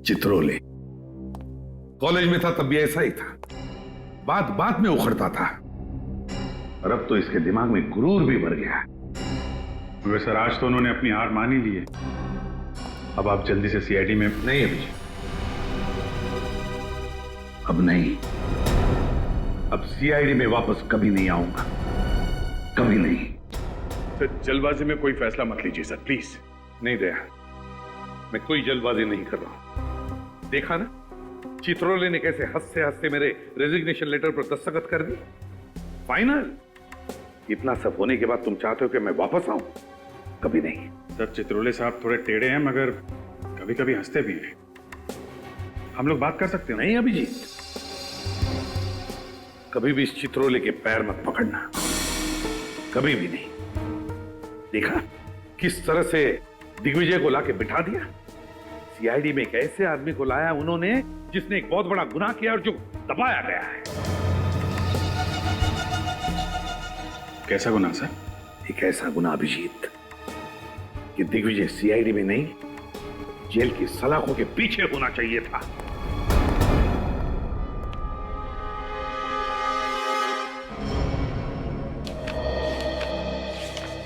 Chitrole. College में था तब भी ऐसा ही था, बात बात में उखड़ता था, और अब तो इसके दिमाग में गुरूर भी भर गया। सर आज तो उन्होंने अपनी हार मान ही ली है। अब आप जल्दी से सीआईडी में। नहीं अभिजीत, अब नहीं। अब सीआईडी में वापस कभी नहीं आऊंगा, कभी नहीं। सर जल्दबाजी में कोई फैसला मत लीजिए सर, प्लीज। नहीं दया, मैं कोई जल्दबाजी नहीं कर रहा हूं। देखा ना चित्रोले ने कैसे हंसते हंसते मेरे रेजिग्नेशन लेटर पर दस्तखत कर दी। फाइनल। इतना सब होने के बाद तुम चाहते हो कि मैं वापस आऊं? कभी नहीं। सर चित्रोले साहब थोड़े टेढ़े हैं, मगर कभी कभी हंसते भी हैं। हम लोग बात कर सकते हैं। नहीं अभिजीत, कभी भी इस चित्रोले के पैर मत पकड़ना, कभी भी नहीं। देखा किस तरह से दिग्विजय को लाके बिठा दिया। सीआईडी में एक ऐसे आदमी को लाया उन्होंने जिसने एक बहुत बड़ा गुनाह किया और जो दबाया गया है। कैसा गुनाह सर? एक ऐसा गुनाह अभिजीत कि दिग्विजय सीआईडी में नहीं, जेल की सलाखों के पीछे होना चाहिए था।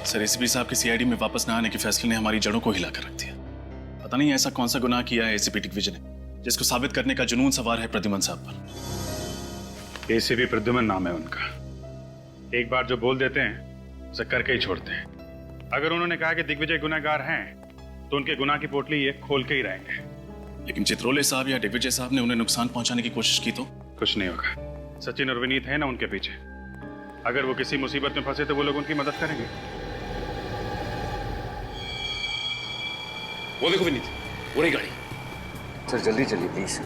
सर एसीपी साहब के सीआईडी में वापस न आने के फैसले ने हमारी जड़ों को हिलाकर रख दिया। पता नहीं ऐसा कौन सा गुनाह किया है एसीपी दिग्विजय ने जिसको साबित करने का जुनून सवार है प्रद्युमन साहब पर। एसीपी प्रद्युमन नाम है उनका। एक बार जो बोल देते हैं उसे करके ही छोड़ते हैं। अगर उन्होंने कहा कि दिग्विजय गुनहगार हैं तो उनके गुनाह की पोटली ये खोल के ही रहेंगे। लेकिन चित्रोले साहब या दिग्विजय साहब ने उन्हें नुकसान पहुंचाने की कोशिश की तो? कुछ नहीं होगा। सचिन और विनीत है ना उनके पीछे। अगर वो किसी मुसीबत में फंसे तो वो लोग उनकी मदद करेंगे। वो देखो विनीत, वो रही गाड़ी। सर जल्दी चलिए प्लीज।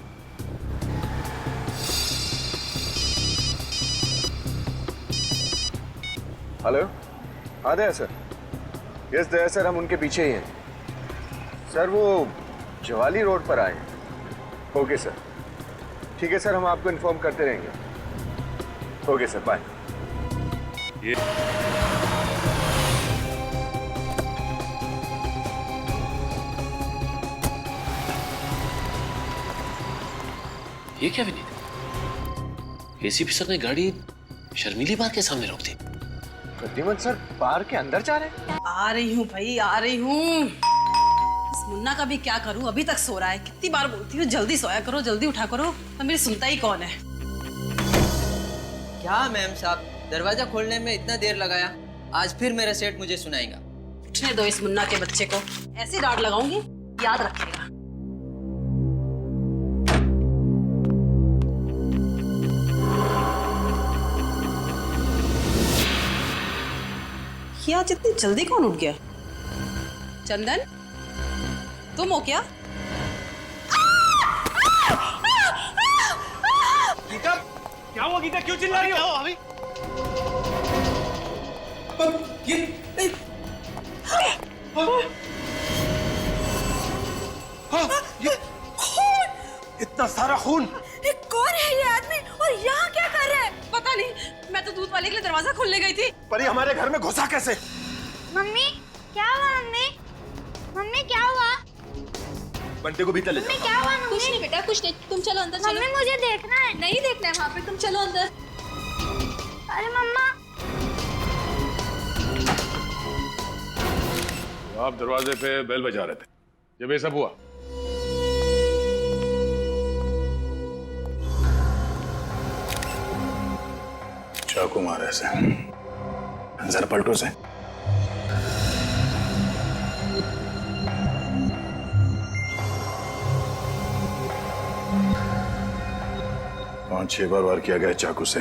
हेलो, हाँ दया सर। यस दया सर, हम उनके पीछे ही हैं सर। वो जवाली रोड पर आए। ओके सर, ठीक है सर, हम आपको इन्फॉर्म करते रहेंगे। Okay sir, bye. ये क्या विनीत? एसीपी सर ने गाड़ी शर्मीली बार के सामने रोक दी। प्रद्युमन सर बार के अंदर जा रहे हैं? आ रही हूँ भाई, आ रही हूँ। इस मुन्ना का भी क्या करूँ, अभी तक सो रहा है। कितनी बार बोलती हूँ जल्दी सोया करो, जल्दी उठा करो, तो मेरी सुनता ही कौन है। क्या मैम साहब, दरवाजा खोलने में इतना देर लगाया? आज फिर मेरा सेठ मुझे सुनाएगा। उठने दो इस मुन्ना के बच्चे को, ऐसी डांट लगाऊंगी याद रखेगा। ये आज इतनी जल्दी कौन उठ गया? चंदन, तुम हो क्या? गीता, क्या हुआ गीता? क्यों चिल्ला रही हो? अभी ये इतना सारा खून! कौन है ये आदमी और यहाँ क्या कर रहा है? पता नहीं, मैं तो दूध वाले के लिए दरवाजा खोलने गई थी। पर ये हमारे घर में घुसा कैसे? मम्मी क्या हुआ? मम्मी मम्मी क्या हुआ? बंटे को भीतर ले जाओ। क्या हुआ? कुछ नहीं बेटा, कुछ नहीं। तुम चलो अंदर चलो। मम्मी मुझे देखना है। नहीं देखना है वहाँ पे, तुम चलो अंदर। अरे मम्मा। आप दरवाजे पे बेल बजा रहे थे जब ये सब हुआ। चाकू मारे से, जरा पलटो से। पांच छह बार वार किया गया चाकू से,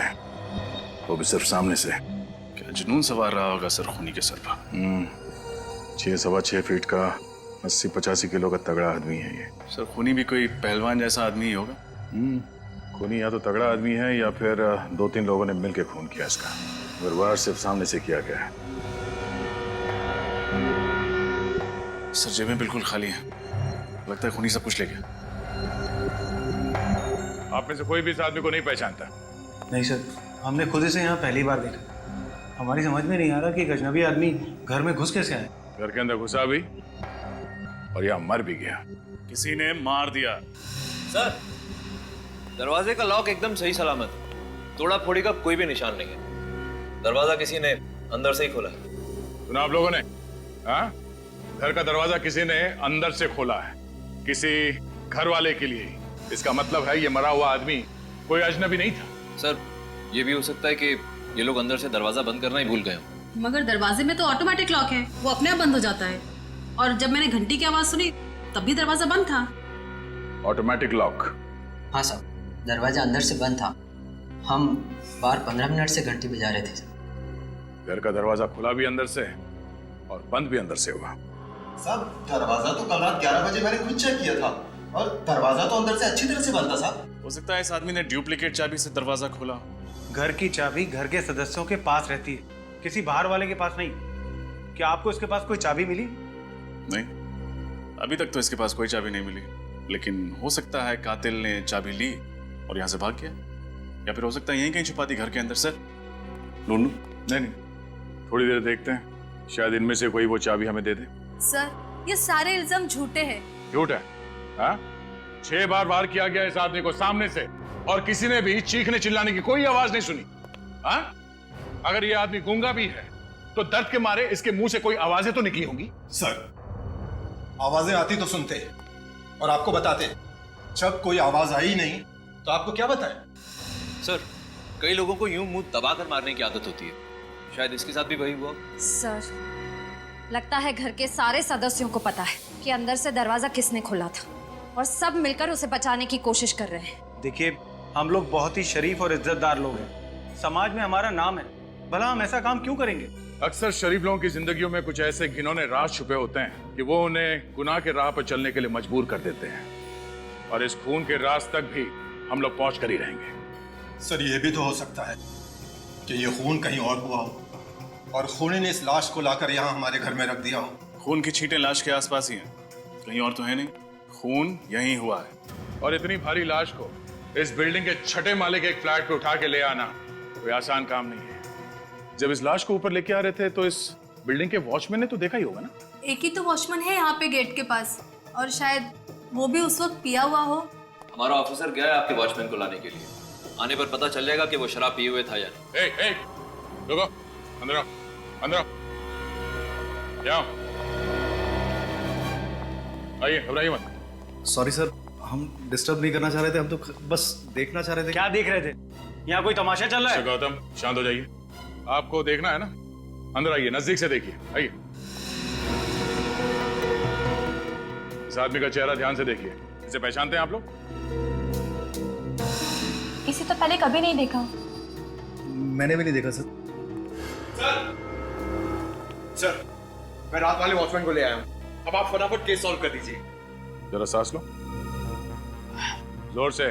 वो भी सिर्फ सामने से। क्या जुनून सवार रहा होगा सर खूनी के सर पर। 6-6.25 फीट का 80-85 किलो का तगड़ा आदमी है ये। सर खूनी भी कोई पहलवान जैसा आदमी ही होगा। खूनी या तो तगड़ा आदमी है या फिर 2-3 लोगों ने मिलकर खून किया इसका। मगर वार सिर्फ सामने से किया गया है। सर जेबें बिल्कुल खाली हैं, लगता है खूनी सब कुछ ले गया। आप में से कोई भी इस आदमी को नहीं पहचानता? नहीं सर, हमने खुद इसे यहाँ पहली बार देखा। हमारी समझ में नहीं आ रहा कि एक अजनबी आदमी घर में घुस कैसे आए। घर के अंदर घुसा भी और यहाँ मर भी गया। किसी ने मार दिया। सर, दरवाजे का लॉक एकदम सही सलामत है। तोड़ा फोड़ी का कोई भी निशान नहीं है। दरवाजा किसी ने अंदर से ही खोला है। सुना आप लोगों ने? हाँ, घर का दरवाजा किसी ने अंदर से खोला है, किसी घर वाले के लिए। इसका मतलब है ये मरा हुआ आदमी कोई अजनबी नहीं था। सर, ये भी हो सकता है कि ये लोग अंदर से दरवाजा बंद करना ही भूल गए हों। मगर दरवाजे में तो ऑटोमेटिक लॉक है, वो अपने आप बंद हो जाता है। और जब मैंने घंटी की आवाज सुनी तब भी दरवाजा बंद था। Automatic lock? हाँ साहब, दरवाजा अंदर से बंद था। हम बाहर 15 मिनट से घंटी बजा रहे थे। घर का दरवाजा खुला भी अंदर से और बंद भी अंदर से हुआ। साहब, दरवाजा तो कल रात 11 बजे मैंने खुद चेक किया था और दरवाजा तो अंदर से अच्छी तरह से बंद था साहब। हो सकता है इस आदमी ने डुप्लीकेट चाबी से दरवाजा खोला। घर की चाबी घर के सदस्यों के पास रहती है, किसी बाहर वाले के पास नहीं। क्या आपको इसके पास कोई चाबी मिली? नहीं, अभी तक तो इसके पास कोई चाबी नहीं मिली, लेकिन हो सकता है कातिल ने चाबी ली और यहाँ से भाग गया, या फिर हो सकता है यहीं कहीं छुपा दी घर के अंदर। सर, लूनू? नहीं, थोड़ी देर देखते हैं, शायद इनमें से कोई वो चाबी हमें दे दे। सर, ये सारे इल्जाम झूठे हैं। झूठ है? हाँ? 6 बार वार किया गया इस आदमी को सामने से और किसी ने भी चीखने चिल्लाने की कोई आवाज नहीं सुनी। हाँ? अगर ये आदमी गूंगा भी है तो दर्द के मारे इसके मुंह से कोई आवाजें तो निकली होंगी। सर, आवाजें आती तो सुनते और आपको बताते। जब कोई आवाज आई नहीं तो आपको क्या बताएं? सर, कई लोगों को यूं मुंह दबाकर मारने की आदत होती है। शायद इसके साथ भी वही हुआ। सर, लगता है घर के सारे सदस्यों को पता है कि अंदर से दरवाजा किसने खोला था और सब मिलकर उसे बचाने की कोशिश कर रहे हैं। देखिए, हम लोग बहुत ही शरीफ और इज्जतदार लोग हैं, समाज में हमारा नाम है, भला हम ऐसा काम क्यों करेंगे? अक्सर शरीफ लोगों की जिंदगियों में कुछ ऐसे घिनौने राज छुपे होते हैं कि वो उन्हें गुनाह के राह पर चलने के लिए मजबूर कर देते हैं, और इस खून के राज तक भी हम लोग पहुंच कर ही रहेंगे। सर, ये भी तो हो सकता है कि ये खून कहीं और हुआ हो और खूनी ने इस लाश को लाकर यहाँ हमारे घर में रख दिया हो। खून की छींटें लाश के आसपास ही हैं, कहीं और तो है नहीं। खून यहीं हुआ है, और इतनी भारी लाश को इस बिल्डिंग के 6ठे माले के एक फ्लैट पे उठा के ले आना कोई आसान काम नहीं है। जब इस लाश को ऊपर लेके आ रहे थे तो इस बिल्डिंग के वॉचमैन ने तो देखा ही होगा ना। एक ही तो वॉचमैन है यहाँ पे गेट के पास, और शायद वो भी उस वक्त पिया हुआ हो। हमारा ऑफिसर गया है आपके वॉचमैन को लाने के लिए। आने पर पता चल जाएगा कि वो शराब पिए हुए था या नहीं। रुको, अंदर आओ, अंदर आओ, जाओ, आइए, घबराइए मत। सॉरी सर, हम डिस्टर्ब नहीं करना चाह रहे थे, हम तो बस देखना चाह रहे थे। क्या देख रहे थे? यहाँ कोई तमाशा चल रहा है? गौतम, शांत हो जाइए। आपको देखना है ना, अंदर आइए, नजदीक से देखिए, आइए। इस आदमी का चेहरा ध्यान से देखिए। इसे पहचानते हैं आप लोग? इसे तो पहले कभी नहीं देखा। मैंने भी नहीं देखा सर। सर, मैं रात वाले वॉचमैन को ले आया हूँ। अब आप फटाफट केस सॉल्व कर दीजिए। जरा सांस लो, जोर से।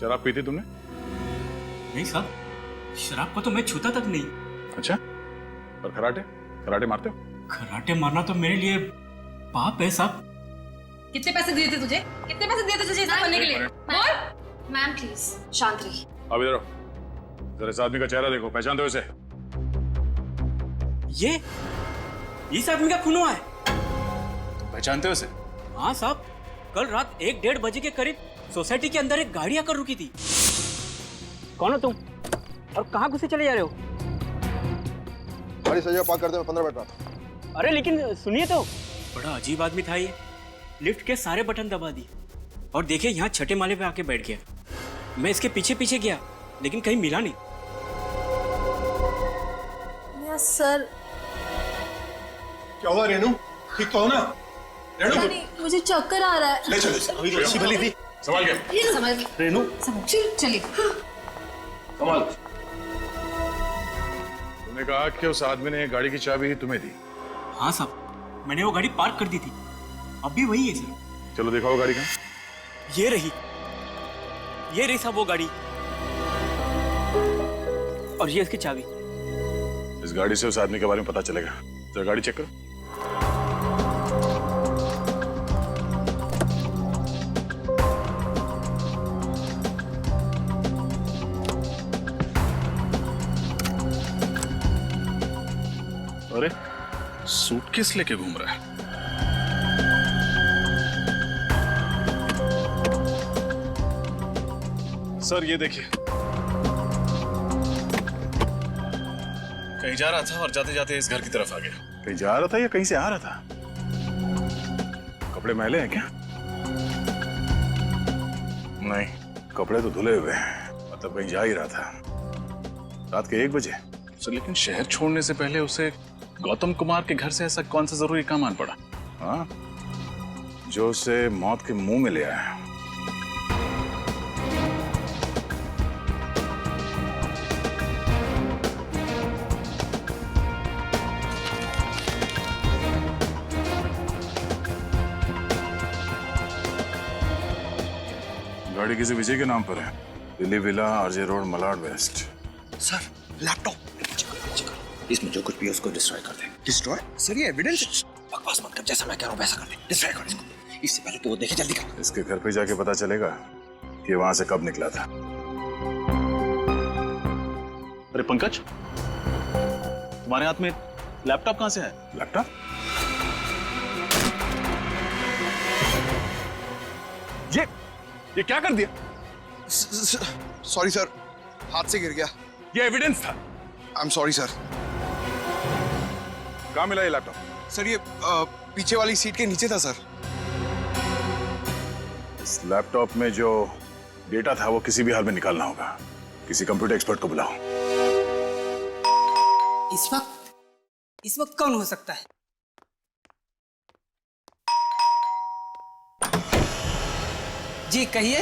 शराब पीती तुमने? नहीं साहब, शराब को तो मैं छूता तक नहीं। अच्छा, और कराटे? कराटे मारते हो? कराटे मारना तो मेरे लिए पाप है साहब। कितने पैसे दिए थे तुझे? कितने पैसे दिए थे तुझे ऐसा करने के लिए? बोल। मैम प्लीज शांत रहिए। अब इधर आओ, जरा इस आदमी का चेहरा देखो, पहचानते हो इसे? ये इस आदमी का खून हुआ है। पहचानते हो इसे? हाँ साहब, कल रात 1-1:30 बजे के करीब सोसाइटी के अंदर एक गाड़ी आकर रुकी थी। कौन हो तुम और कहाँ घुसे चले जा रहे हो? गाड़ी सही पार्क कर दे, मैं 15 मिनट रहा था। अरे लेकिन सुनिए तो, बड़ा अजीब आदमी था ये। लिफ्ट के सारे बटन दबा दिए और देखिए यहाँ 6ठे माले पे आके बैठ गया। मैं इसके पीछे पीछे गया लेकिन कहीं मिला नहीं। सर, क्या हुआ रेनू? ठीक तो हो ना? रेनू, मुझे चक्कर आ रहा है। ले चलो इसे। अभी तो अच्छी भली थी। संभाल के। संभाल के। रेनू, चलिए। कमाल। तुमने कहा कि उस आदमी ने गाड़ी की चाबी तुम्हें दी? हाँ साहब, मैंने वो गाड़ी पार्क कर दी थी, अब भी वही है सर। चलो दिखाओ गाड़ी का। ये रही साहब वो गाड़ी, और ये इसकी चाबी। इस गाड़ी से उस आदमी के बारे में पता चलेगा। जरा गाड़ी चेक करो। अरे सूटकेस लेके घूम रहा है। सर ये देखिए, कहीं जा रहा था और जाते जाते इस घर की तरफ आ गया। कहीं जा रहा था या कहीं से आ रहा था? कपड़े मैले हैं क्या? नहीं, कपड़े तो धुले हुए हैं, मतलब कहीं जा ही रहा था। रात के 1 बजे। सर लेकिन शहर छोड़ने से पहले उसे गौतम कुमार के घर से ऐसा कौन सा जरूरी काम आन पड़ा? हाँ, जो उसे मौत के मुंह में ले आया। गाड़ी किसी विजय के नाम पर है, Delhi villa, RJ road, Malad west. Sir laptop, इसमें जो कुछ भी है उसको डिस्ट्रॉय कर दे। डिस्ट्रॉय? सर ये एविडेंस। बकवास मत कर, जैसा मैं कह रहा हूँ वैसा कर दे। डिस्ट्रॉय कर इसको, इससे पहले कि वो देखे, जल्दी कर। इसके घर पे जाके पता चलेगा कि वहां से कब निकला था। अरे पंकज, तुम्हारे हाथ में लैपटॉप कहां से है? लैपटॉप? ये क्या कर दिया? सॉरी सर, हाथ से गिर गया। ये एविडेंस था। I am sorry sir. कहाँ मिला ये लैपटॉप? सर ये पीछे वाली सीट के नीचे था सर। इस लैपटॉप में जो डेटा था वो किसी भी हाल में निकालना होगा। किसी कंप्यूटर एक्सपर्ट को बुलाओ। इस वक्त कौन हो सकता है? जी कहिए,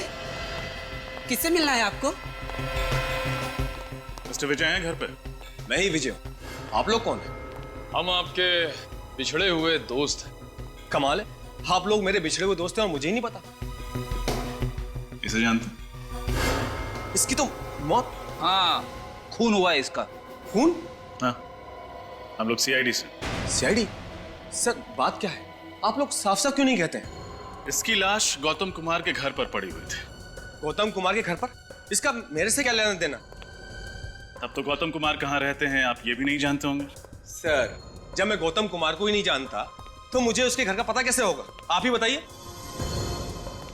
किससे मिलना है आपको? मिस्टर विजय हैं घर पे? मैं ही विजय हूँ। आप लोग कौन हैं? हम आपके बिछड़े हुए दोस्त हैं। कमाल है, आप लोग मेरे बिछड़े हुए दोस्त हैं और मुझे ही नहीं पता। इसे जानते? इसकी तो मौत। हाँ, खून हुआ है इसका। खून? हाँ, हम लोग सीआईडी से। सीआईडी? सर बात क्या है, आप लोग साफ साफ क्यों नहीं कहते हैं? इसकी लाश गौतम कुमार के घर पर पड़ी हुई थी। गौतम कुमार के घर पर? इसका मेरे से क्या लेना देना? तब तो गौतम कुमार कहाँ रहते हैं आप ये भी नहीं जानते होंगे। सर जब मैं गौतम कुमार को ही नहीं जानता तो मुझे उसके घर का पता कैसे होगा? आप ही बताइए।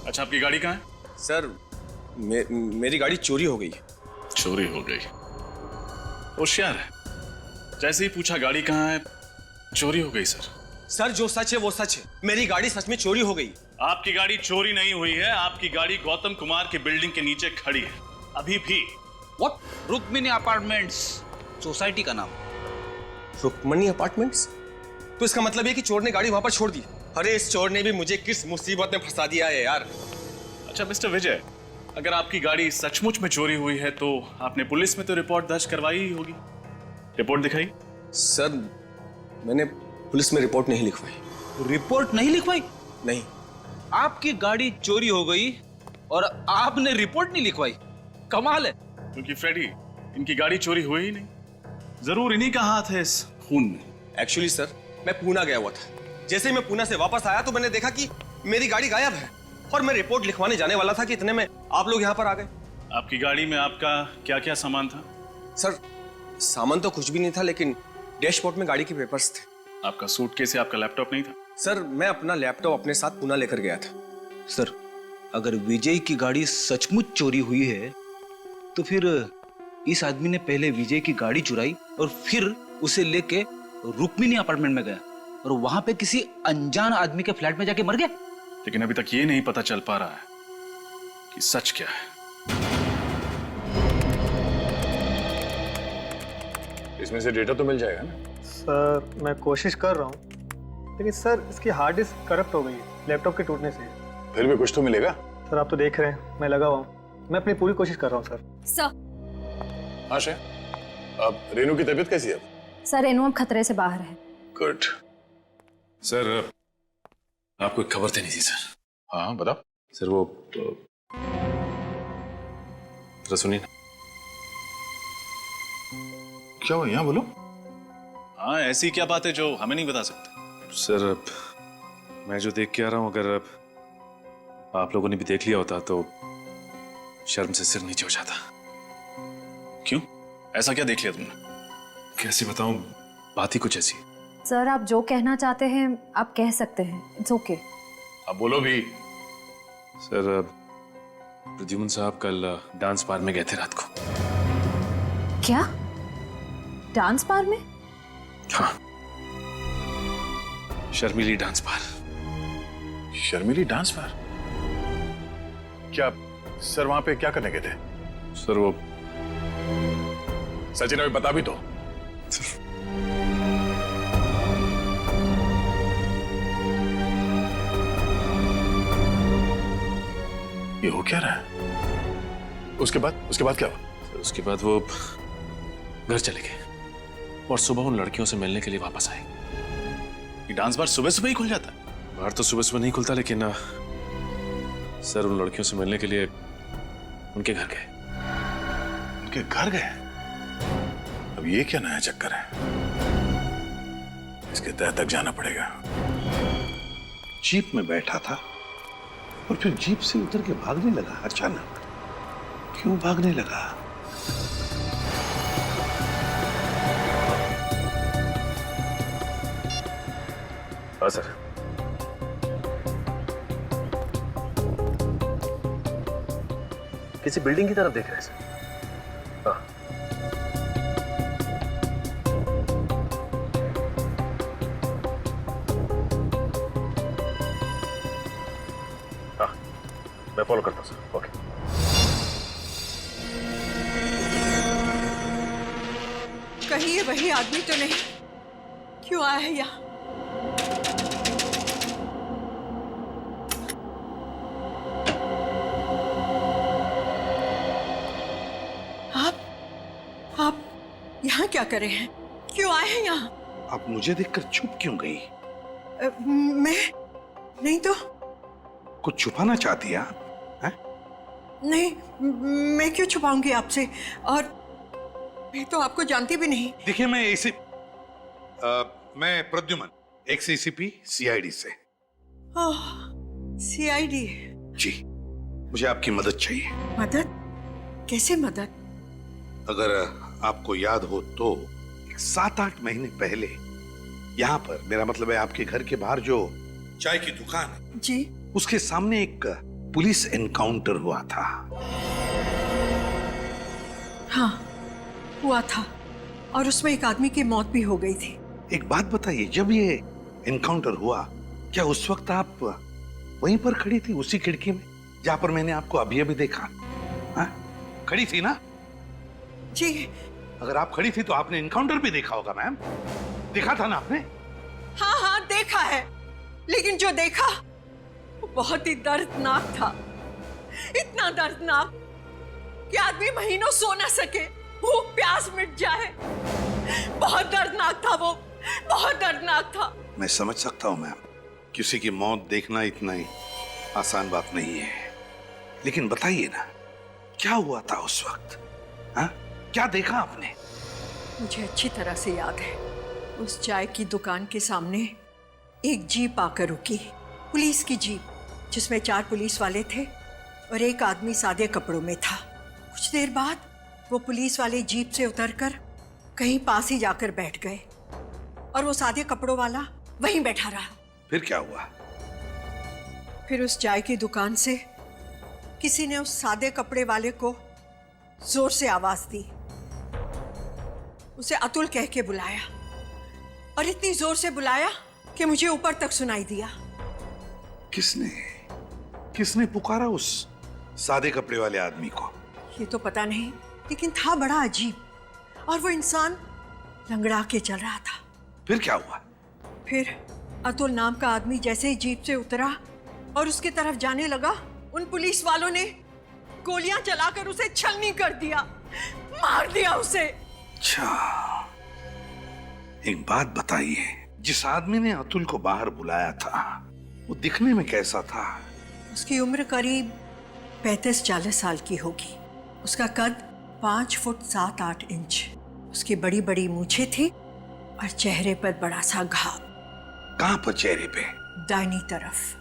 अच्छा, आपकी गाड़ी कहाँ है? सर मेरी गाड़ी चोरी हो गई है। चोरी हो गई? होशियार है, जैसे ही पूछा गाड़ी कहाँ है, चोरी हो गई। सर जो सच है वो सच है, मेरी गाड़ी सच में चोरी हो गई। आपकी गाड़ी चोरी नहीं हुई है, आपकी गाड़ी गौतम कुमार की बिल्डिंग के नीचे खड़ी है अभी भी। व्हाट? रुक्मिणी अपार्टमेंट्स, सोसाइटी का नाम। रुक्मिणी अपार्टमेंट्स? तो इसका मतलब है कि चोर ने गाड़ी वहां पर छोड़ दी। अरे इस चोर ने भी मुझे किस मुसीबत में फंसा दिया है यार। अच्छा मिस्टर विजय, अगर आपकी गाड़ी सचमुच में चोरी हुई है तो आपने पुलिस में तो रिपोर्ट दर्ज करवाई ही होगी। रिपोर्ट दिखाई? सर मैंने पुलिस में रिपोर्ट नहीं लिखवाई। रिपोर्ट नहीं लिखवाई? नहीं। आपकी गाड़ी चोरी हो गई और आपने रिपोर्ट नहीं लिखवाई? कमाल है। क्योंकि फ्रेडी, इनकी गाड़ी चोरी हुई ही नहीं, जरूर इन्हीं का हाथ है इस खून में। एक्चुअली सर मैं पूना गया हुआ था, जैसे ही मैं पूना से वापस आया तो मैंने देखा कि मेरी गाड़ी गायब है और मैं रिपोर्ट लिखवाने जाने वाला था कि इतने में आप लोग यहाँ पर आ गए। आपकी गाड़ी में आपका क्या क्या सामान था? सर सामान तो कुछ भी नहीं था, लेकिन डैशबोर्ड में गाड़ी के पेपर्स थे। आपका सूटकेस या आपका लैपटॉप नहीं था? सर मैं अपना लैपटॉप अपने साथ पूना लेकर गया था। सर अगर विजय की गाड़ी सचमुच चोरी हुई है तो फिर इस आदमी ने पहले विजय की गाड़ी चुराई और फिर उसे लेके रुक्मिणी अपार्टमेंट में गया और वहां पे किसी अनजान आदमी के फ्लैट में जाके मर गया। लेकिन अभी तक ये नहीं पता चल पा रहा है कि सच क्या है। इसमें से डेटा तो मिल जाएगा ना? सर मैं कोशिश कर रहा हूँ, लेकिन सर इसकी हार्ड डिस्क करप्ट हो गई है लैपटॉप के टूटने से। फिर भी कुछ तो मिलेगा। सर आप तो देख रहे हैं मैं लगा हुआ हूँ, मैं अपनी पूरी कोशिश कर रहा हूँ सर। आशा, अब रेनू की तबीयत कैसी है? सर रेनू अब खतरे से बाहर है। गुड। सर आपको एक खबर देनी थी सर। हाँ बताओ। सर वो जरा सुनिए ना। क्या हुआ, यहाँ बोलो। हाँ ऐसी क्या बात है जो हमें नहीं बता सकते? सर मैं जो देख के आ रहा हूँ, अगर आप लोगों ने भी देख लिया होता तो शर्म से सिर नीचे हो जाता। क्यों, ऐसा क्या देख लिया तुमने? कैसे बताऊं, बात ही कुछ ऐसी। सर आप जो कहना चाहते हैं आप कह सकते हैं, इट्स ओके। अब बोलो भी। सर प्रद्युम्न साहब कल डांस बार में गए थे रात को। क्या? डांस बार में? हाँ, शर्मिली डांस बार। शर्मिली डांस बार? क्या सर वहां पे क्या करने गए थे? सर वो सचिन अभी बता भी तो। ये हो क्या रहा है? उसके बाद क्या हुआ? सर उसके बाद वो घर चले गए और सुबह उन लड़कियों से मिलने के लिए वापस आए। ये डांस बार सुबह सुबह ही खुल जाता है? बार तो सुबह सुबह नहीं खुलता, लेकिन सर उन लड़कियों से मिलने के लिए उनके घर गए। उनके घर गए? अब ये क्या नया चक्कर है? इसके तह तक जाना पड़ेगा। जीप में बैठा था और फिर जीप से उतर के भागने लगा अचानक। क्यों भागने लगा? हाँ सर। किसी बिल्डिंग की तरफ देख रहे हैं सर। हाँ। हाँ, मैं फॉलो करता हूँ सर। ओके। कहीं ये वही आदमी तो नहीं? क्यों आया है यहाँ? आप यहाँ क्या कर रहे हैं? क्यों आए हैं यहाँ? आप मुझे देखकर चुप क्यों गई? मैं नहीं तो। कुछ छुपाना चाहती है आप? नहीं, मैं क्यों छुपाऊंगी आपसे? और मैं तो आपको जानती भी नहीं। देखिए, मैं प्रद्युम्न, एक्स एसीपी सीआईडी से। सीआईडी? जी, मुझे आपकी मदद चाहिए। मदद? कैसे मदद? अगर आपको याद हो तो 7-8 महीने पहले यहाँ पर, मेरा मतलब है आपके घर के बाहर जो चाय की दुकान है जी, उसके सामने एक पुलिस एनकाउंटर हुआ था। हाँ, हुआ था और उसमें एक आदमी की मौत भी हो गई थी। एक बात बताइए, जब ये एनकाउंटर हुआ, क्या उस वक्त आप वहीं पर खड़ी थी, उसी खिड़की में जहां पर मैंने आपको अभी अभी देखा? हाँ? खड़ी थी ना? जी। अगर आप खड़ी थी तो आपने एनकाउंटर भी देखा होगा मैम। देखा था ना आपने? हाँ हाँ, देखा है, लेकिन जो देखा वो बहुत ही दर्दनाक था। इतना दर्दनाक कि आदमी महीनों सो ना सके, भूख प्यास मिट जाए। बहुत दर्दनाक था वो, बहुत दर्दनाक था। मैं समझ सकता हूं मैम, किसी की मौत देखना इतना ही आसान बात नहीं है, लेकिन बताइए ना, क्या हुआ था उस वक्त? हाँ? क्या देखा आपने? मुझे अच्छी तरह से याद है, उस चाय की दुकान के सामने एक जीप आकर रुकी, पुलिस की जीप, जिसमें 4 पुलिस वाले थे और एक आदमी सादे कपड़ों में था। कुछ देर बाद वो पुलिस वाले जीप से उतरकर कहीं पास ही जाकर बैठ गए और वो सादे कपड़ों वाला वहीं बैठा रहा। फिर क्या हुआ? फिर उस चाय की दुकान से किसी ने उस सादे कपड़े वाले को जोर से आवाज दी, उसे अतुल कह के बुलाया और इतनी जोर से बुलाया कि मुझे ऊपर तक सुनाई दिया। किसने पुकारा उस सादे कपड़े वाले आदमी को? ये तो पता नहीं, लेकिन था बड़ा अजीब और वो इंसान लंगड़ा के चल रहा था। फिर क्या हुआ? फिर अतुल नाम का आदमी जैसे ही जीप से उतरा और उसके तरफ जाने लगा, उन पुलिस वालों ने गोलियां चलाकर उसे छलनी कर दिया, मार दिया उसे। अच्छा, एक बात बताइए, जिस आदमी ने अतुल को बाहर बुलाया था वो दिखने में कैसा था? उसकी उम्र करीब 35-40 साल की होगी। उसका कद 5 फुट 7-8 इंच। उसकी बड़ी बड़ी मूछें थी और चेहरे पर बड़ा सा घाव। कहां पर चेहरे पे? दाहिनी तरफ,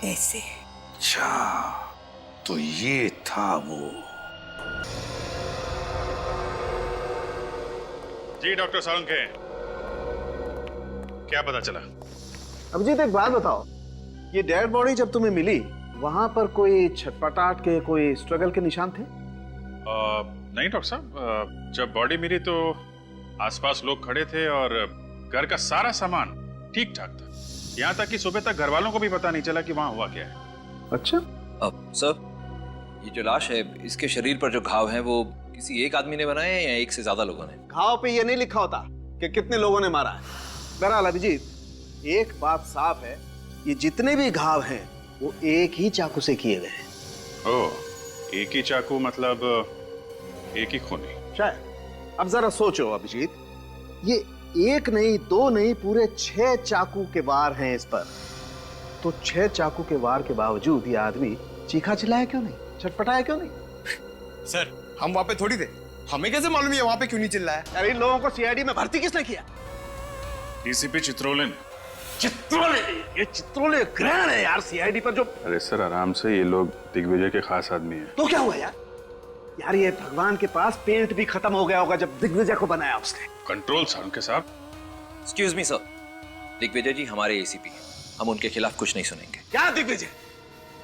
ऐसे। अच्छा, तो ये था वो। जी डॉक्टर सालुंखे, क्या पता चला? अभिजीत, एक बात बताओ, ये डेड बॉडी जब तुम्हें मिली वहां पर कोई छटपटाहट के, कोई स्ट्रगल के निशान थे? नहीं डॉक्टर साहब, जब बॉडी मिली तो आसपास लोग खड़े थे और घर का सारा सामान ठीक ठाक था। यहाँ तक कि सुबह तक घर वालों को भी पता नहीं चला कि वहाँ हुआ क्या है। अच्छा। अब सर, ये जो लाश है, इसके शरीर पर जो घाव हैं वो किसी एक आदमी ने बनाए हैं या एक से ज्यादा लोगों ने? घाव पे ये नहीं लिखा होता कि कितने लोगों ने मारा है। बहरहाल अभिजीत, एक बात साफ है, ये जितने भी घाव हैं वो एक ही चाकू से किए गए हैं। ओह, एक ही चाकू मतलब एक ही खूनी? शायद। अब जरा सोचो अभिजीत, ये एक नहीं, दो नहीं, पूरे 6 चाकू के वार हैं इस पर। तो 6 चाकू के वार के बावजूद ये आदमी चीखा चिल्लाया क्यों नहीं, छटपटाया क्यों नहीं? सर, हम वहां पे थोड़ी थे, हमें कैसे मालूम है वहां पे क्यों नहीं चिल्लाया? अरे इन लोगों को सीआईडी में भर्ती किसने किया? डीसीपी चित्रोले ने। चित्रोले? ये चित्रोले ग्रहण है यार सीआईडी पर जो। अरे सर आराम से, ये लोग दिग्विजय के खास आदमी हैं। तो क्या हुआ यार? यार ये भगवान के पास पेंट भी खत्म हो गया होगा जब दिग्विजय को बनाया उसने। कंट्रोल सर उनके साथ। एक्सक्यूज मी सर, दिग्विजय जी हमारे एसीपी हैं, हम उनके खिलाफ कुछ नहीं सुनेंगे। क्या दिग्विजय?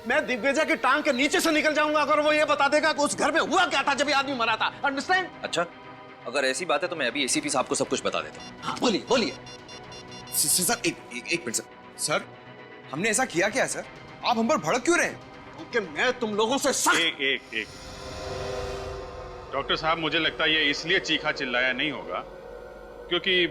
मैं दिग्विजय की टांग के नीचे से निकल जाऊंगा अगर वो ये बता देगा कि उस घर में हुआ क्या था जब ये आदमी मरा था। अंडरस्टैंड? अच्छा, अगर ऐसी बात है तो मैं अभी एसीपी साहब को सब कुछ बता देता हूँ। हाँ, बोलिए बोलिए। सर एक मिनट सर। सर, हमने ऐसा किया क्या है सर? आप हम पर भड़क क्यों रहे हैं? क्योंकि मैं तुम लोगों से सख्त। एक डॉक्टर साहब, मुझे लगता है ये इसलिए चीखा चिल्लाया नहीं होगा क्योंकि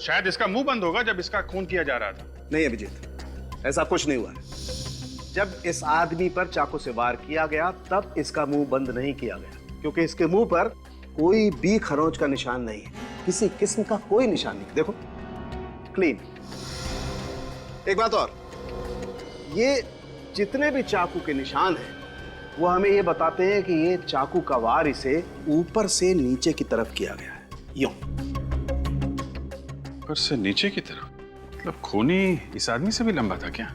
शायद इसका मुंह बंद होगा जब इसका खून किया जा रहा था। नहीं अभिजीत, ऐसा कुछ नहीं हुआ है। जब इस आदमी पर चाकू से वार किया गया तब इसका मुंह बंद नहीं किया गया, क्योंकि इसके मुंह पर कोई भी खरोंच का निशान नहीं है, किसी किस्म का कोई निशान नहीं। देखो, क्लीन। एक बात और, ये जितने भी चाकू के निशान हैं वो हमें ये बताते हैं कि ये चाकू का वार इसे ऊपर से नीचे की तरफ किया गया है, यूं। ऊपर से नीचे की तरफ? मतलब खूनी इस आदमी से भी लंबा था क्या?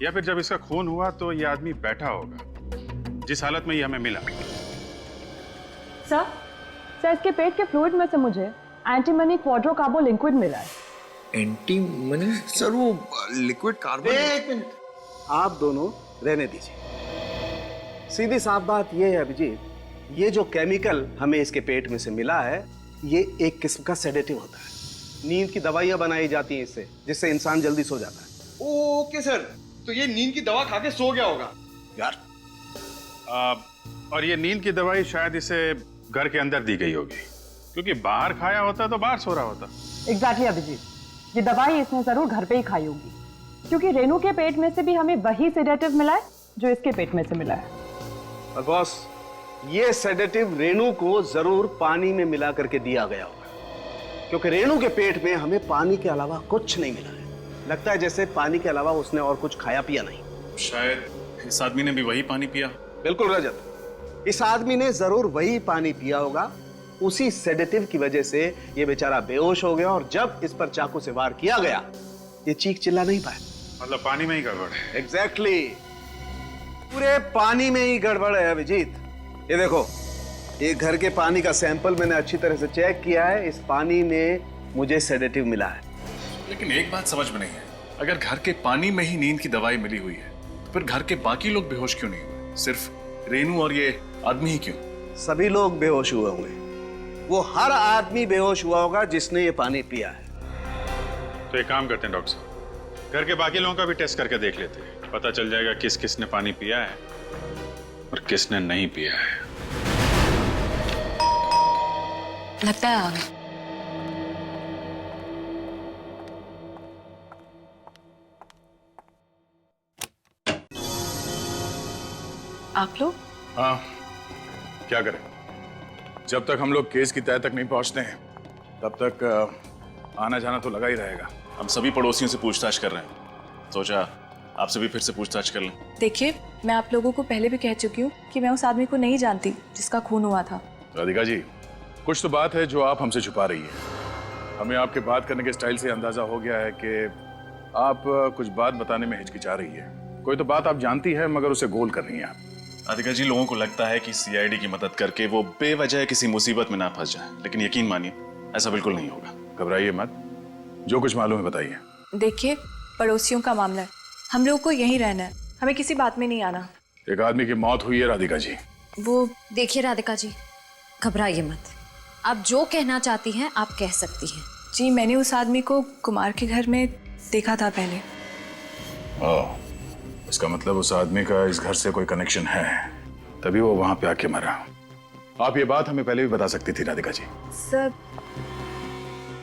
या फिर जब इसका खून हुआ तो ये आदमी बैठा होगा, जिस हालत में ये हमें मिला। सर इसके पेट के फ्लूइड में से मुझे एंटीमनी क्वाड्रोकार्बो लिक्विड मिला है। एंटीमनी? सर वो लिक्विड कार्बन। एक मिनट, आप दोनों रहने दीजिए। सीधी साफ बात यह है अभिजीत, ये जो केमिकल हमें इसके पेट में से मिला है ये एक किस्म का सेडेटिव होता है। नींद की दवाइयां बनाई जाती हैं इससे, जिससे इंसान जल्दी सो जाता है। ओके सर, तो ये नींद की दवा खा के सो गया होगा यार। और ये नींद की दवाई शायद इसे घर के अंदर दी गई होगी, क्योंकि बाहर खाया होता तो बाहर सो रहा होता। एग्जैक्टली अभिजीत, ये दवाई इसने जरूर घर पे ही खाई होगी, क्योंकि रेनू के पेट में से भी हमें वही सेडेटिव मिला है जो इसके पेट में से मिला है। और बॉस, ये सेडेटिव रेनू को जरूर पानी में मिला करके दिया गया होगा, क्योंकि रेनू के पेट में हमें पानी के अलावा कुछ नहीं मिला है। लगता है जैसे पानी के अलावा उसने और कुछ खाया पिया नहीं। शायद इस आदमी ने भी वही पानी पिया। बिल्कुल रजत, इस आदमी ने जरूर वही पानी पिया होगा। उसी सेडेटिव की वजह से ये बेचारा बेहोश हो गया और जब इस पर चाकू से वार किया गया ये चीख चिल्ला नहीं पाया। मतलब पानी में ही गड़बड़ है। एग्जैक्टली, पूरे पानी में ही गड़बड़ है अभिजीत। ये देखो, ये घर के पानी का सैंपल मैंने अच्छी तरह से चेक किया है, इस पानी में मुझे सेडेटिव मिला है। लेकिन एक बात समझ में नहीं है, अगर घर के पानी में ही नींद की दवाई मिली हुई है तो फिर घर के बाकी लोग बेहोश क्यों नहीं हुए? सिर्फ रेनू और ये आदमी ही क्यों? सभी लोग बेहोश हुए होंगे। वो हर आदमी बेहोश हुआ होगा जिसने ये पानी पिया है। तो एक काम करते हैं डॉक्टर साहब, घर के बाकी लोगों का भी टेस्ट करके देख लेते हैं, पता चल जाएगा किस किस ने पानी पिया है और किसने नहीं पिया है। लगता है आ गए। आप लोग? हाँ, क्या करें, जब तक हम लोग केस की तह तक नहीं पहुंचते हैं तब तक आना जाना तो लगा ही रहेगा। हम सभी पड़ोसियों से पूछताछ कर रहे हैं, सोचा आपसे भी फिर से पूछताछ कर लें। देखिए, मैं आप लोगों को पहले भी कह चुकी हूँ कि मैं उस आदमी को नहीं जानती जिसका खून हुआ था। राधिका जी, कुछ तो बात है जो आप हमसे छुपा रही है। हमें आपके बात करने के स्टाइल से अंदाजा हो गया है कि आप कुछ बात बताने में हिचकिचा रही है। कोई तो बात आप जानती है मगर उसे गोल कर रही हैं आप। राधिका जी, लोगों को लगता है कि सीआईडी की मदद करके वो बेवजह किसी मुसीबत में ना फंस जाए, लेकिन यकीन मानिए ऐसा बिल्कुल नहीं होगा। घबराइए मत, जो कुछ मालूम है बताइए। देखिए, पड़ोसियों का मामला है, हम लोगों को यहीं रहना है, हमें किसी बात में नहीं आना। एक आदमी की मौत हुई है राधिका जी। वो देखिए राधिका जी, घबराइए मत। आप जो कहना चाहती हैं आप कह सकती हैं। जी मैंने उस आदमी को कुमार के घर में देखा था पहले। इसका मतलब उस आदमी का इस घर से कोई कनेक्शन है, तभी वो वहां पे आके मरा। आप ये बात हमें पहले भी बता सकती थी राधिका जी। सर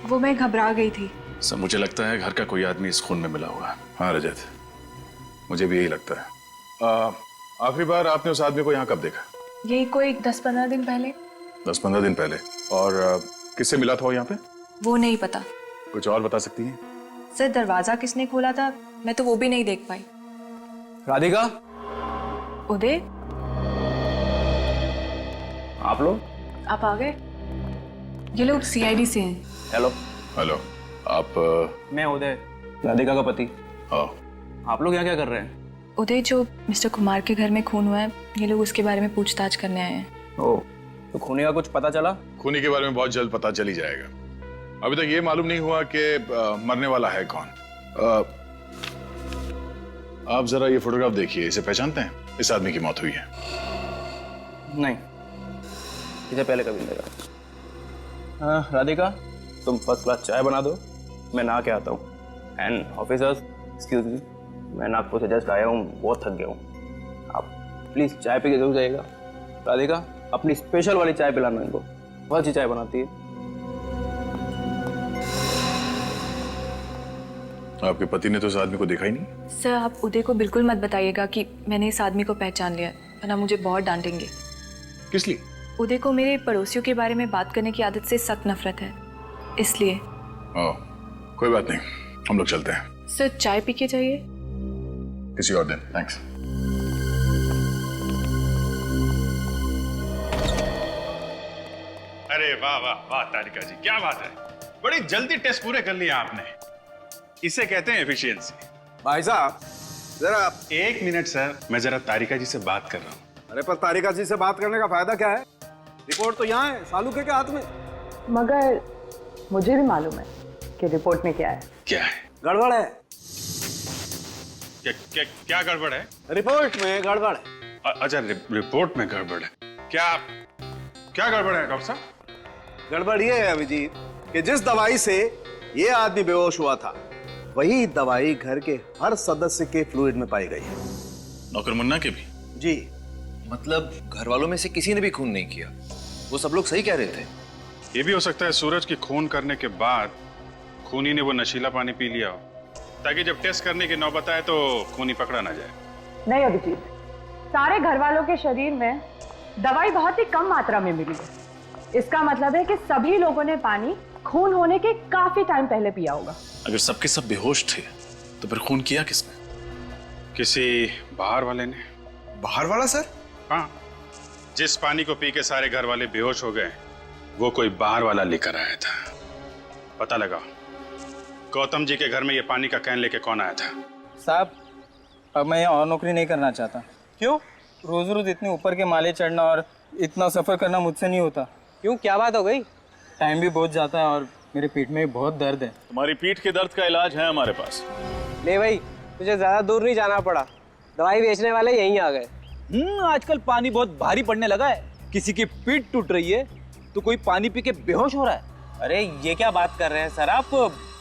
वो मैं घबरा गई थी। सर मुझे लगता है घर का कोई आदमी इस खून में मिला हुआ है। हाँ रजत, मुझे भी यही लगता है। आखिरी बार आपने उस आदमी को यहाँ कब देखा? यही कोई 10-15 दिन पहले। 10-15 दिन पहले। और किससे मिला था वो यहाँ पे? वो नहीं पता। कुछ और बता सकती हैं? सर दरवाजा किसने खोला था मैं तो वो भी नहीं देख पाई। राधिका, उदय, आप लोग? आप आ गए? ये लोग सीआईडी से हैं। हेलो। हेलो, आप? मैं उदय, राधिका का पति। आप लोग यहाँ क्या कर रहे हैं? उदय, जो मिस्टर कुमार के घर में खून हुआ है, ये लोग उसके बारे में पूछताछ करने आए हैं। ओह, तो खूनी का कुछ पता चला? खूनी के बारे में बहुत जल्द पता चल ही जाएगा। अभी तक ये मालूम नहीं हुआ कि मरने वाला है कौन। आप जरा ये फोटोग्राफ देखिए, इसे पहचानते हैं? इस आदमी की मौत हुई है। नहीं, इसे पहले कभी नहीं देखा। हाँ राधिका, तुम फर्स्ट क्लास चाय बना दो, मैं नहा के आता हूँ। एंड ऑफिसर्स, एक्सक्यूज मी, मैं नागपुर से जस्ट आया हूँ, बहुत थक गया हूँ। आप प्लीज चाय पी के जरूर जाइएगा। राधिका, अपनी स्पेशल वाली चाय पिलाना इनको, बहुत अच्छी चाय बनाती है। आपके पति ने तो इस आदमी को देखा ही नहीं? सर आप उदय को बिल्कुल मत बताइएगा कि मैंने इस आदमी को पहचान लिया, वरना मुझे बहुत डांटेंगे। किस लिए? उदय को मेरे पड़ोसियों के बारे में बात करने की आदत से सख्त नफरत है, इसलिए। कोई बात नहीं, हम लोग चलते हैं। सर चाय पी के जाइए। किसी और दिन। थैंक्स। अरे वाह वाह वाह तारिका जी, क्या बात है, बड़ी जल्दी टेस्ट पूरे कर लिया आपने। इसे कहते हैं एफिशिएंसी। भाई साहब जरा। एक मिनट सर, मैं जरा तारिका जी से बात कर रहा हूँ। अरे पर तारिका जी से बात करने का फायदा क्या है? रिपोर्ट तो यहाँ है, सालू के हाथ में। मगर मुझे भी मालूम है कि रिपोर्ट में क्या है। क्या है? गड़बड़ है। क्या गड़बड़ है? रिपोर्ट में गड़बड़ है। अच्छा, रिपोर्ट में गड़बड़ है। क्या गड़बड़ है डॉक्टर साहब? गड़बड़ ये है अभिजीत कि जिस दवाई से ये आदमी बेहोश हुआ था, वही दवाई घर के हर सदस्य के फ्लूइड में पाई गई है। नौकर मुन्ना के भी? जी। मतलब घर वालों में से किसी ने भी खून नहीं किया, वो सब लोग सही कह रहे थे। ये भी हो सकता है सूरज की खून करने के बाद खूनी ने वो नशीला पानी पी लिया हो, ताकि जब टेस्ट करने की नौबत आए तो खूनी पकड़ा ना जाए। नहीं अभिजीत, सारे घर वालों के शरीर में दवाई बहुत ही कम मात्रा में मिली है। इसका मतलब है कि सभी लोगों ने पानी खून होने के काफी टाइम पहले पिया होगा। अगर सबके सब बेहोश थे तो फिर खून किया किसने? किसी बाहर वाले ने। बाहर वाला सर? हाँ, जिस पानी को पी के सारे घर वाले बेहोश हो गए, वो कोई बाहर वाला लेकर आया था। पता लगा गौतम जी के घर में ये पानी का कैन लेके कौन आया था? साहब, अब मैं यहाँ और नौकरी नहीं करना चाहता। क्यों? रोज रोज इतने ऊपर के माले चढ़ना और इतना सफर करना मुझसे नहीं होता। क्यों, क्या बात हो गई? टाइम भी बहुत जाता है और मेरे पीठ में बहुत दर्द है। तुम्हारी पीठ के दर्द का इलाज है हमारे पास। ले भाई, तुझे ज्यादा दूर नहीं जाना पड़ा, दवाई बेचने वाले यहीं आ गए। आजकल पानी बहुत भारी पड़ने लगा है। किसी की पीठ टूट रही है तो कोई पानी पी के बेहोश हो रहा है। अरे ये क्या बात कर रहे हैं सर आप,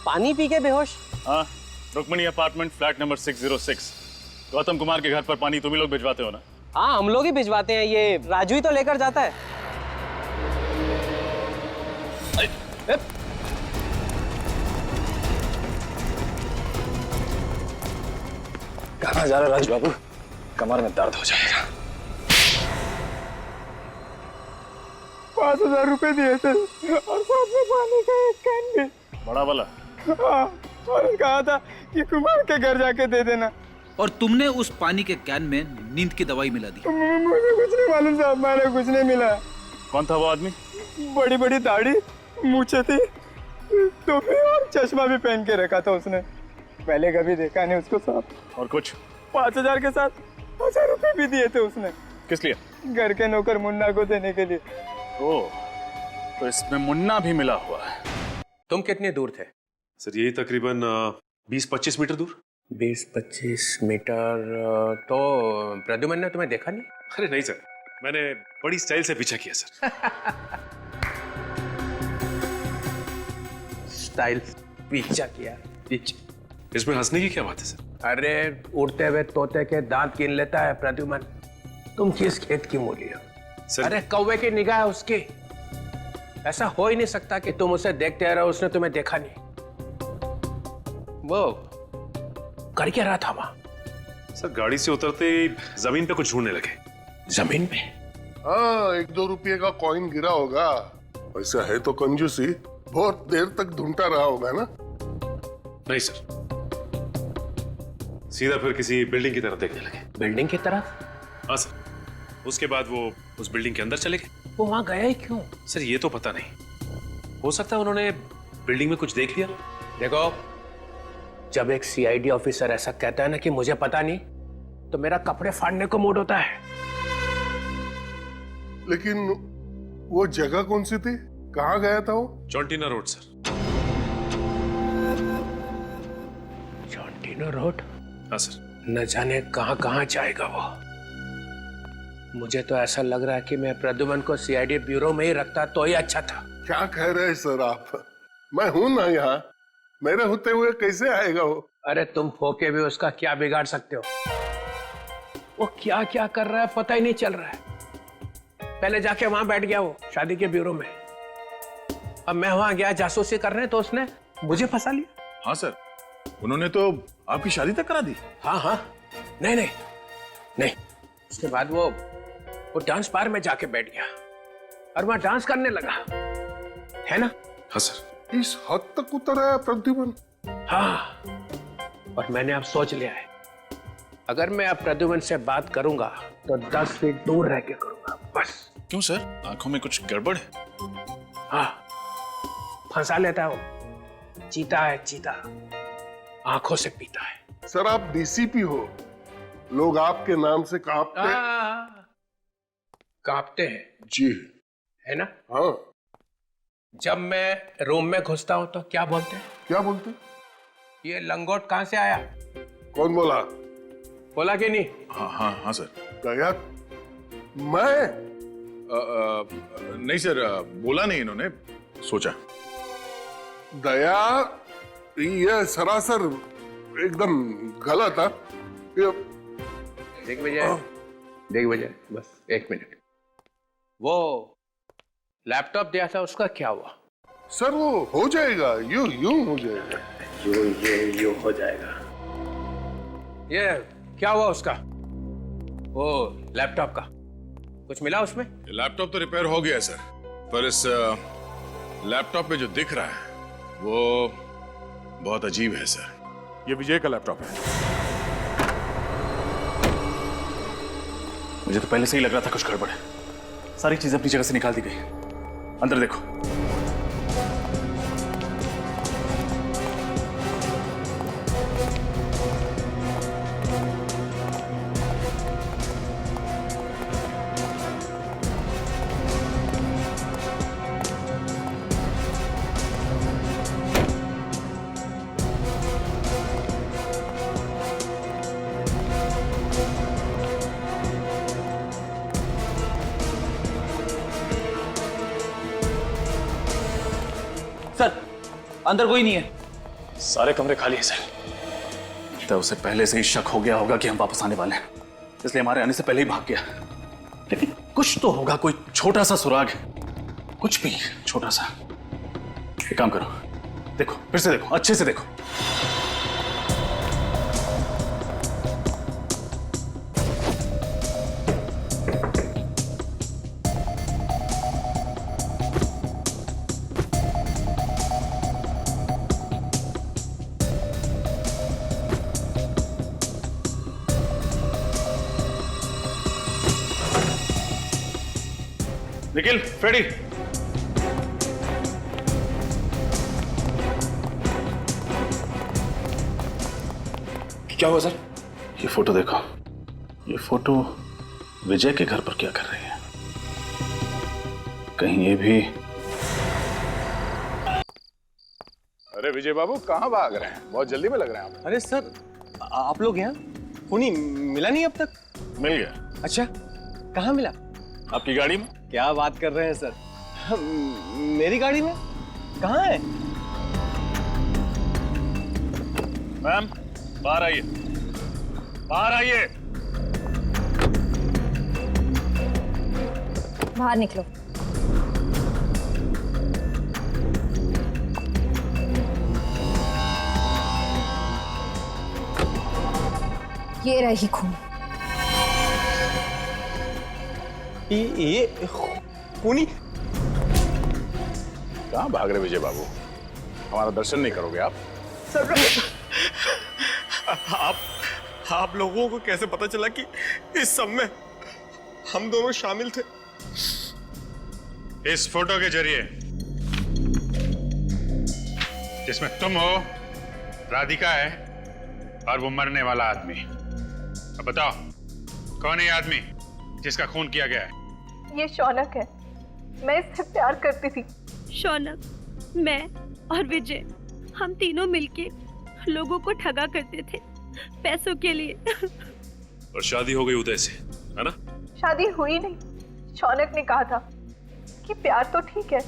पानी पी के बेहोश? हाँ, Rukmini apartment flat number 606। Gautam Kumar के घर पर पानी तुम ही लोग भिजवाते हो ना? हाँ, हम लोग ही भिजवाते हैं, ये राजू ही तो लेकर जाता है। कहाँ जा रहा है राजू बाबू? कमर में दर्द हो जाएगा। 5,000 रुपए दिए थे और साथ में पानी का एक कैन भी। बड़ा वाला? हाँ, और कहा था कि कुमार के घर जाके दे देना। और तुमने उस पानी के कैन में नींद की दवाई मिला दी? मुझे कुछ नहीं मालूम साहब, मैंने कुछ नहीं मिला। कौन था वो आदमी? बड़ी बड़ी दाढ़ी, मूछें थी, टोपी और चश्मा भी पहन के रखा था उसने। पहले कभी देखा नहीं उसको साहब। और कुछ? 5,000 के साथ 1,000 रुपए भी दिए थे उसने। किस लिए? घर के नौकर मुन्ना को देने के लिए। ओह, तो इसमें मुन्ना भी मिला हुआ है। तुम कितने दूर थे? सर यही तकरीबन 20-25 मीटर दूर। 20-25 मीटर तो प्रद्युमन ने तुम्हें देखा नहीं? अरे नहीं सर, मैंने बड़ी स्टाइल से पीछा किया सर। स्टाइल पीछा किया? पीछे इसमें हंसने की क्या बात है सर? अरे उड़ते हुए तोते के दांत गिन लेता है प्रद्युमन। तुम किस खेत की मूली हो? अरे कौवे की निगाह है उसकी। ऐसा हो ही नहीं सकता कि तुम उसे देखते रहो, उसने तुम्हें देखा नहीं। वो कर क्या रहा था वहां? सर गाड़ी से उतरते ही जमीन पे कुछ ढूंढने लगे। जमीन पे? हाँ, 1-2 रुपये का कॉइन गिरा होगा। वैसा है तो कंजूसी, बहुत देर तक ढूंढता रहा होगा ना? नहीं सर, सीधा फिर किसी बिल्डिंग की तरफ देखने लगे। बिल्डिंग की तरफ? हाँ सर, उसके बाद वो उस बिल्डिंग के अंदर चले गए। वो वहां गया ही क्यों? सर ये तो पता नहीं, हो सकता है उन्होंने बिल्डिंग में कुछ देख लिया। देखो, जब एक सीआईडी ऑफिसर ऐसा कहता है ना कि मुझे पता नहीं, तो मेरा कपड़े फाड़ने को मूड होता है। लेकिन वो जगह कौन सी थी? कहाँ गया था वो? चौंटीना रोड सर। चौंटीना रोड? हाँ सर। न जाने कहाँ कहाँ जाएगा वो। मुझे तो ऐसा लग रहा है कि मैं प्रद्युमन को सीआईडी ब्यूरो में ही रखता तो ही अच्छा था। क्या कह रहे हैं सर आप? मैं हूं ना यहाँ, मेरे होते हुए कैसे आएगा वो? अरे तुम फोके भी उसका क्या बिगाड़ सकते हो? वो क्या क्या कर रहा है पता ही नहीं चल रहा है। पहले जाके वहां बैठ गया वो शादी के ब्यूरो में। अब मैं वहां गया जासूसी करने तो उसने मुझे फंसा लिया। हाँ सर, उन्होंने तो आपकी शादी तक करा दी। हाँ हाँ, नहीं नहीं नहीं। उसके बाद वो डांस बार में जाके बैठ गया और वहां डांस करने लगा, है ना? हाँ सर। इस हद तक उतर आया प्रद्युमन? हाँ, और मैंने अब सोच लिया है, अगर मैं अब प्रद्युमन से बात करूंगा तो 10 फीट दूर रह के करूंगा बस। क्यों सर, आंखों में कुछ गड़बड़ है? हाँ, फंसा लेता है वो। चीता है चीता, आंखों से पीता है। सर आप डीसीपी हो, लोग आपके नाम से कांपते हैं जी, है ना? हाँ। जब मैं रूम में घुसता हूं तो क्या बोलते हैं? क्या बोलते हैं? ये लंगोट कहां से आया? कौन बोला? बोला कि नहीं? हाँ हाँ हाँ सर। दया, मैं नहीं सर, बोला नहीं इन्होंने, सोचा। दया, ये सरासर एकदम गलत है। देख विजय, बस 1 मिनट। वो लैपटॉप दिया था, उसका क्या हुआ? सर वो हो जाएगा, यूं हो जाएगा। यूं हो जाएगा। ये क्या हुआ उसका? वो लैपटॉप का कुछ मिला उसमें? लैपटॉप तो रिपेयर हो गया सर, पर इस लैपटॉप पे जो दिख रहा है वो बहुत अजीब है सर। ये विजय का लैपटॉप है। मुझे तो पहले से ही लग रहा था कुछ गड़बड़ है। सारी चीजें अपनी जगह से निकाल दी गई। अंदर देखो। अंदर कोई नहीं है। सारे कमरे खाली हैं सर। तो उसे पहले से ही शक हो गया होगा कि हम वापस आने वाले हैं, इसलिए हमारे आने से पहले ही भाग गया। लेकिन कुछ तो होगा, कोई छोटा सा सुराग, कुछ भी छोटा सा। एक काम करो, देखो, फिर से देखो, अच्छे से देखो। निखिल, फ्रेडी, क्या हुआ सर? ये फोटो देखो। ये फोटो विजय के घर पर क्या कर रही है? कहीं ये भी... अरे विजय बाबू, कहाँ भाग रहे हैं? बहुत जल्दी में लग रहे हैं आप। अरे सर, आप लोग यहाँ? खूनी मिला नहीं अब तक? मिल गया। अच्छा, कहाँ मिला? आपकी गाड़ी में। क्या बात कर रहे हैं सर? मेरी गाड़ी में? कहाँ है? मैम बाहर आइए, बाहर आइए। बाहर निकलो। ये रही खून। ये खूनी? कहाँ भाग रहे विजय बाबू? हमारा दर्शन नहीं करोगे आप? सर, आप लोगों को कैसे पता चला कि इस सब में हम दोनों शामिल थे? इस फोटो के जरिए जिसमें तुम हो, राधिका है और वो मरने वाला आदमी। अब बताओ कौन है ये आदमी जिसका खून किया गया है? ये शौनक है। मैं इससे प्यार करती थी। शौनक, मैं और विजय, हम तीनों मिलके लोगों को ठगा करते थे पैसों के लिए। और शादी हो गई उदय से, है ना? शादी हुई नहीं। शौनक ने कहा था कि प्यार तो ठीक है,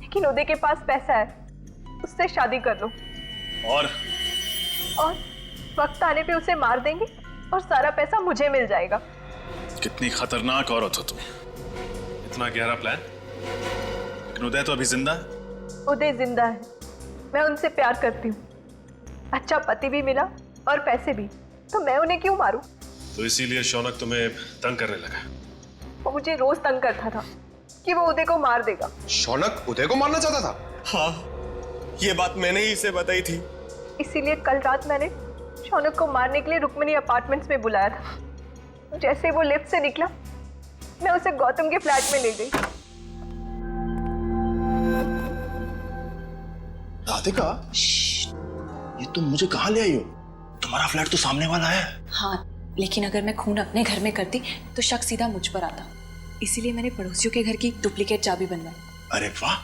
लेकिन उदय के पास पैसा है, उससे शादी कर लो। और वक्त आने पे उसे मार देंगे और सारा पैसा मुझे मिल जाएगा। कितनी खतरनाक औरत हो तुम। इतना गहरा प्लान। लेकिन उदय तो अभी जिंदा है। उदय जिंदा है। मैं उनसे प्यार करती हूँ। अच्छा पति भी मिला और पैसे भी, तो मैं उन्हें क्यों मारूं? तो इसीलिए शौनक तुम्हें तंग करने लगा? वो मुझे रोज तंग करता था कि वो उदय को मार देगा। शौनक उदय को मारना चाहता था? हाँ, ये बात मैंने ही इसे बताई थी। इसीलिए कल रात मैंने शौनक को मारने के लिए रुक्मिणी अपार्टमेंट्स में बुलाया था। जैसे वो लिफ्ट से निकला, मैं उसे गौतम के फ्लैट में ले गई। राधिका, ये तुम मुझे कहाँ ले आई हो? तुम्हारा फ्लैट तो सामने वाला है। हाँ, लेकिन अगर मैं खून अपने घर में करती तो शक सीधा मुझ पर आता। इसीलिए मैंने पड़ोसियों के घर की डुप्लीकेट चाबी बनवाई। अरे वाह।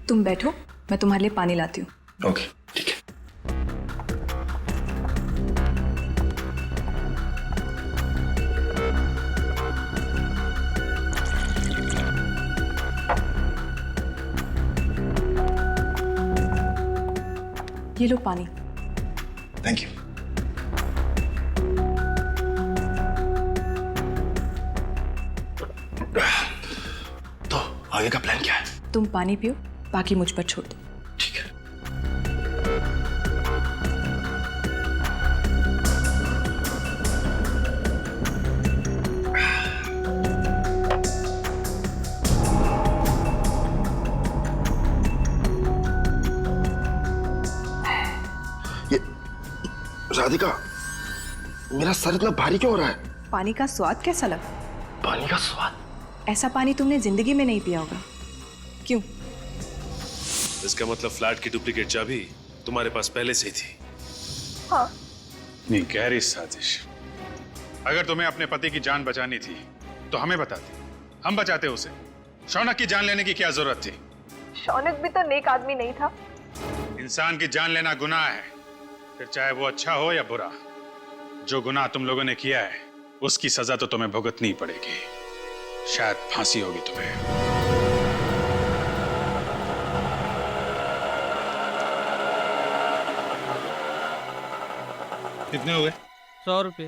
तुम बैठो, मैं तुम्हारे लिए पानी लाती हूँ। ओके, ठीक है। ये लो पानी। Thank you. तो आगे का प्लान क्या है? तुम पानी पियो, बाकी मुझ पर छोड़ दो। ठीक है। ये राधिका, मेरा सर इतना भारी क्यों हो रहा है? पानी का स्वाद कैसा लगा? पानी का स्वाद? ऐसा पानी तुमने जिंदगी में नहीं पिया होगा। क्यों? इसका मतलब फ्लैट की डुप्लीकेट चाबी तुम्हारे पास पहले से ही थी। हाँ। नहीं, गहरी साजिश। अगर तुम्हें अपने पति की जान बचानी थी तो हमें बताते, हम बचाते उसे। शौनक की जान लेने की क्या जरूरत थी? शौनक भी तो नेक आदमी नहीं था। इंसान की जान लेना गुनाह है, फिर चाहे वो अच्छा हो या बुरा। जो गुनाह तुम लोगों ने किया है उसकी सजा तो तुम्हें भुगतनी पड़ेगी। शायद फांसी होगी तुम्हें। कितने हो गए? 100 रुपये।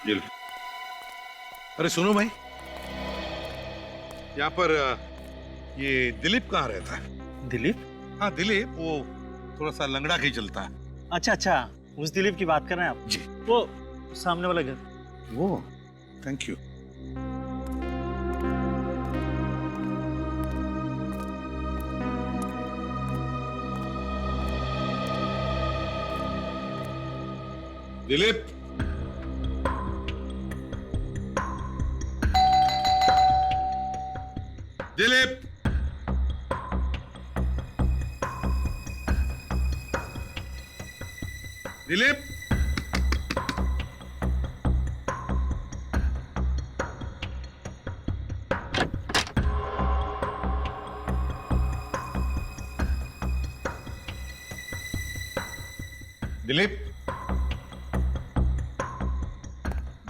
ये लो। अरे सुनो भाई, यहाँ पर ये दिलीप कहाँ रहता है? दिलीप? हाँ दिलीप, वो थोड़ा सा लंगड़ा के ही चलता है। अच्छा अच्छा, उस दिलीप की बात कर रहे हैं आप? जी। वो सामने वाला घर। वो, थैंक यू। दिलीप, दिलीप, दिलीप, दिलीप,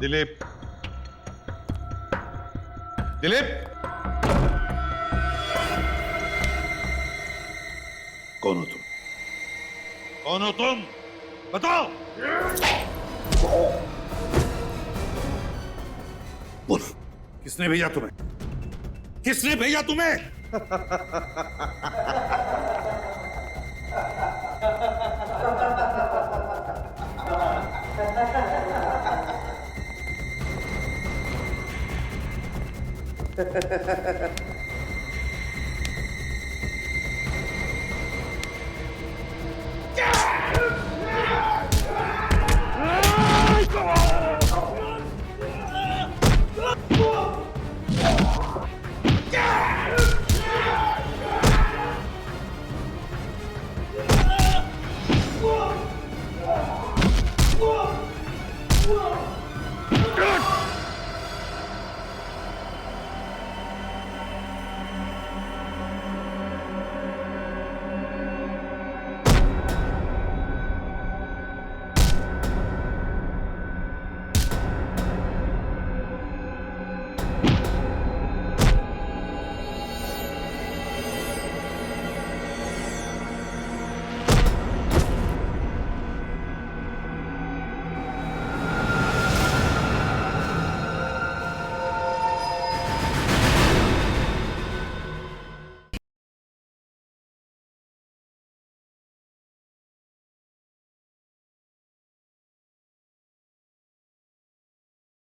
दिलीप, दिलीप, कौन हो तुम? कौन हो तुम? बताओ। बोल, किसने भेजा तुम्हें? किसने भेजा तुम्हें?